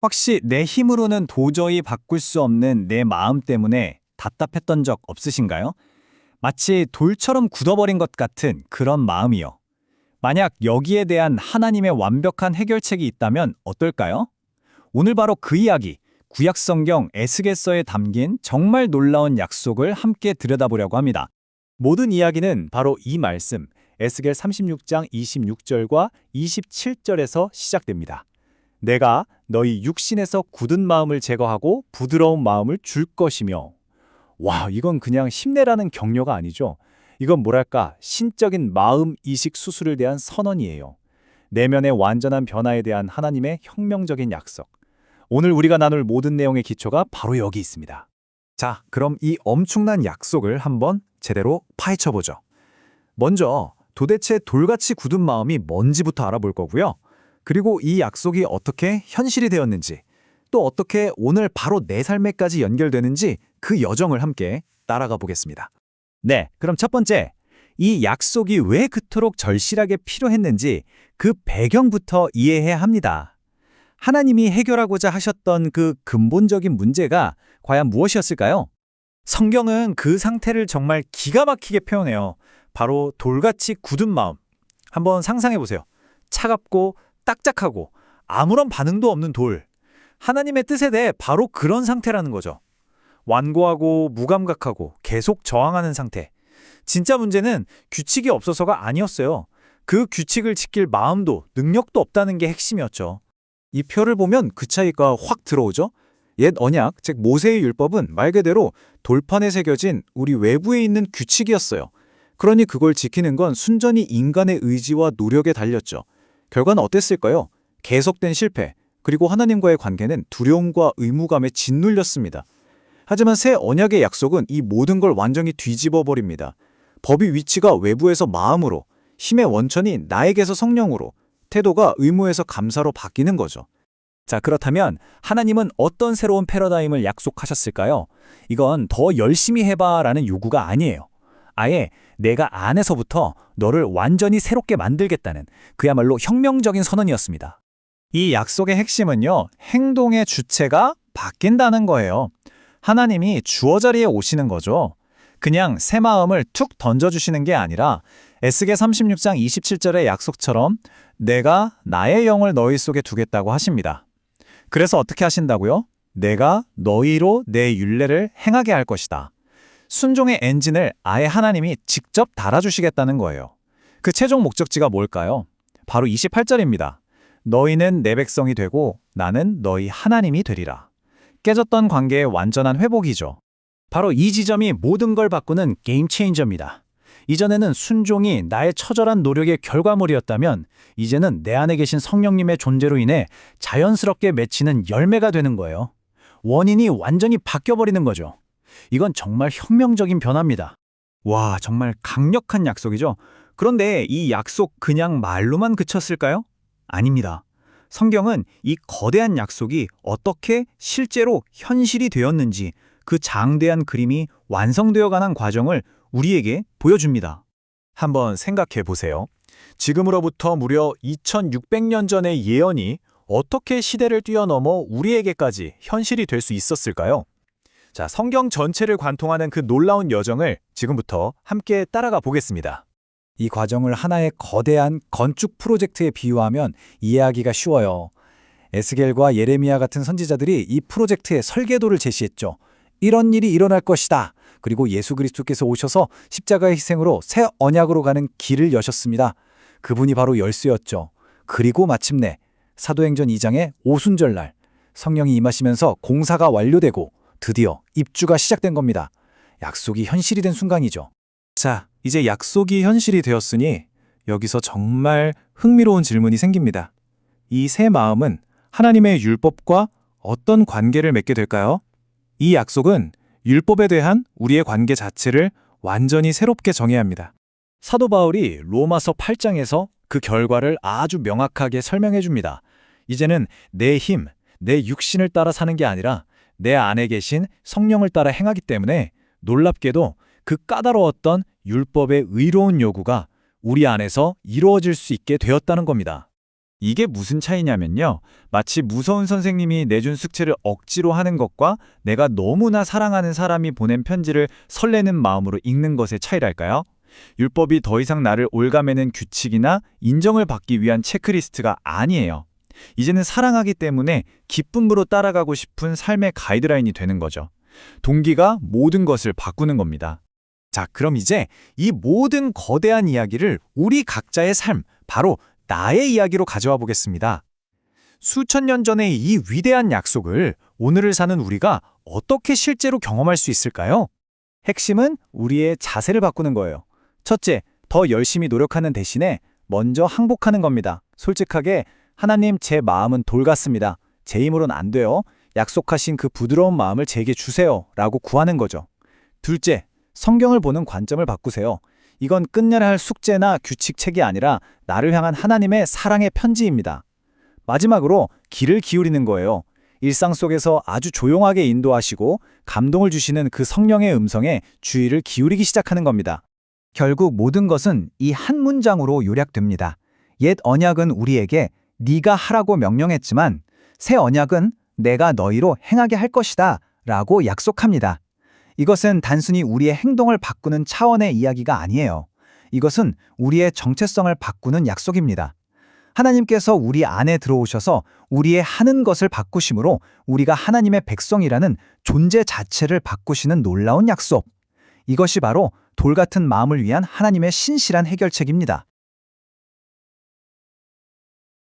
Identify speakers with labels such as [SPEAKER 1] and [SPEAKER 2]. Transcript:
[SPEAKER 1] 혹시 내 힘으로는 도저히 바꿀 수 없는 내 마음 때문에 답답했던 적 없으신가요? 마치 돌처럼 굳어버린 것 같은 그런 마음이요. 만약 여기에 대한 하나님의 완벽한 해결책이 있다면 어떨까요? 오늘 바로 그 이야기, 구약성경 에스겔서에 담긴 정말 놀라운 약속을 함께 들여다보려고 합니다. 모든 이야기는 바로 이 말씀, 에스겔 36장 26절과 27절에서 시작됩니다. 내가 너희 육신에서 굳은 마음을 제거하고 부드러운 마음을 줄 것이며. 와, 이건 그냥 힘내라는 격려가 아니죠. 이건 뭐랄까, 신적인 마음 이식 수술에 대한 선언이에요. 내면의 완전한 변화에 대한 하나님의 혁명적인 약속. 오늘 우리가 나눌 모든 내용의 기초가 바로 여기 있습니다. 자, 그럼 이 엄청난 약속을 한번 제대로 파헤쳐보죠. 먼저 도대체 돌같이 굳은 마음이 뭔지부터 알아볼 거고요. 그리고 이 약속이 어떻게 현실이 되었는지, 또 어떻게 오늘 바로 내 삶에까지 연결되는지 그 여정을 함께 따라가 보겠습니다. 네, 그럼 첫 번째, 이 약속이 왜 그토록 절실하게 필요했는지 그 배경부터 이해해야 합니다. 하나님이 해결하고자 하셨던 그 근본적인 문제가 과연 무엇이었을까요? 성경은 그 상태를 정말 기가 막히게 표현해요. 바로 돌같이 굳은 마음. 한번 상상해 보세요. 차갑고 딱딱하고 아무런 반응도 없는 돌. 하나님의 뜻에 대해 바로 그런 상태라는 거죠. 완고하고 무감각하고 계속 저항하는 상태. 진짜 문제는 규칙이 없어서가 아니었어요. 그 규칙을 지킬 마음도 능력도 없다는 게 핵심이었죠. 이 표를 보면 그 차이가 확 들어오죠? 옛 언약, 즉 모세의 율법은 말 그대로 돌판에 새겨진 우리 외부에 있는 규칙이었어요. 그러니 그걸 지키는 건 순전히 인간의 의지와 노력에 달렸죠. 결과는 어땠을까요? 계속된 실패, 그리고 하나님과의 관계는 두려움과 의무감에 짓눌렸습니다. 하지만 새 언약의 약속은 이 모든 걸 완전히 뒤집어 버립니다. 법의 위치가 외부에서 마음으로, 힘의 원천이 나에게서 성령으로, 태도가 의무에서 감사로 바뀌는 거죠. 자, 그렇다면 하나님은 어떤 새로운 패러다임을 약속하셨을까요? 이건 더 열심히 해봐라는 요구가 아니에요. 아예 내가 안에서부터 너를 완전히 새롭게 만들겠다는 그야말로 혁명적인 선언이었습니다. 이 약속의 핵심은요, 행동의 주체가 바뀐다는 거예요. 하나님이 주어 자리에 오시는 거죠. 그냥 새 마음을 툭 던져주시는 게 아니라 에스겔 36장 27절의 약속처럼 내가 나의 영을 너희 속에 두겠다고 하십니다. 그래서 어떻게 하신다고요? 내가 너희로 내 율례를 행하게 할 것이다. 순종의 엔진을 아예 하나님이 직접 달아주시겠다는 거예요. 그 최종 목적지가 뭘까요? 바로 28절입니다. 너희는 내 백성이 되고 나는 너희 하나님이 되리라. 깨졌던 관계의 완전한 회복이죠. 바로 이 지점이 모든 걸 바꾸는 게임 체인저입니다. 이전에는 순종이 나의 처절한 노력의 결과물이었다면 이제는 내 안에 계신 성령님의 존재로 인해 자연스럽게 맺히는 열매가 되는 거예요. 원인이 완전히 바뀌어버리는 거죠. 이건 정말 혁명적인 변화입니다. 와, 정말 강력한 약속이죠. 그런데 이 약속 그냥 말로만 그쳤을까요? 아닙니다. 성경은 이 거대한 약속이 어떻게 실제로 현실이 되었는지 그 장대한 그림이 완성되어 가는 과정을 우리에게 보여줍니다. 한번 생각해 보세요. 지금으로부터 무려 2600년 전의 예언이 어떻게 시대를 뛰어넘어 우리에게까지 현실이 될 수 있었을까요? 자, 성경 전체를 관통하는 그 놀라운 여정을 지금부터 함께 따라가 보겠습니다. 이 과정을 하나의 거대한 건축 프로젝트에 비유하면 이해하기가 쉬워요. 에스겔과 예레미야 같은 선지자들이 이 프로젝트의 설계도를 제시했죠. 이런 일이 일어날 것이다. 그리고 예수 그리스도께서 오셔서 십자가의 희생으로 새 언약으로 가는 길을 여셨습니다. 그분이 바로 열쇠였죠. 그리고 마침내 사도행전 2장의 오순절날 성령이 임하시면서 공사가 완료되고 드디어 입주가 시작된 겁니다. 약속이 현실이 된 순간이죠. 자, 이제 약속이 현실이 되었으니 여기서 정말 흥미로운 질문이 생깁니다. 이 새 마음은 하나님의 율법과 어떤 관계를 맺게 될까요? 이 약속은 율법에 대한 우리의 관계 자체를 완전히 새롭게 정해야 합니다. 사도 바울이 로마서 8장에서 그 결과를 아주 명확하게 설명해 줍니다. 이제는 내 힘, 내 육신을 따라 사는 게 아니라 내 안에 계신 성령을 따라 행하기 때문에 놀랍게도 그 까다로웠던 율법의 의로운 요구가 우리 안에서 이루어질 수 있게 되었다는 겁니다. 이게 무슨 차이냐면요. 마치 무서운 선생님이 내준 숙제를 억지로 하는 것과 내가 너무나 사랑하는 사람이 보낸 편지를 설레는 마음으로 읽는 것의 차이랄까요? 율법이 더 이상 나를 올가매는 규칙이나 인정을 받기 위한 체크리스트가 아니에요. 이제는 사랑하기 때문에 기쁨으로 따라가고 싶은 삶의 가이드라인이 되는 거죠. 동기가 모든 것을 바꾸는 겁니다. 자, 그럼 이제 이 모든 거대한 이야기를 우리 각자의 삶, 바로 나의 이야기로 가져와 보겠습니다. 수천 년 전의 이 위대한 약속을 오늘을 사는 우리가 어떻게 실제로 경험할 수 있을까요? 핵심은 우리의 자세를 바꾸는 거예요. 첫째, 더 열심히 노력하는 대신에 먼저 항복하는 겁니다. 솔직하게 하나님, 제 마음은 돌 같습니다. 제 힘으로는 안 돼요. 약속하신 그 부드러운 마음을 제게 주세요. 라고 구하는 거죠. 둘째, 성경을 보는 관점을 바꾸세요. 이건 끝내야 할 숙제나 규칙책이 아니라 나를 향한 하나님의 사랑의 편지입니다. 마지막으로 귀를 기울이는 거예요. 일상 속에서 아주 조용하게 인도하시고 감동을 주시는 그 성령의 음성에 주의를 기울이기 시작하는 겁니다. 결국 모든 것은 이 한 문장으로 요약됩니다. 옛 언약은 우리에게 네가 하라고 명령했지만 새 언약은 내가 너희로 행하게 할 것이다 라고 약속합니다. 이것은 단순히 우리의 행동을 바꾸는 차원의 이야기가 아니에요. 이것은 우리의 정체성을 바꾸는 약속입니다. 하나님께서 우리 안에 들어오셔서 우리의 하는 것을 바꾸심으로 우리가 하나님의 백성이라는 존재 자체를 바꾸시는 놀라운 약속. 이것이 바로 돌 같은 마음을 위한 하나님의 신실한 해결책입니다.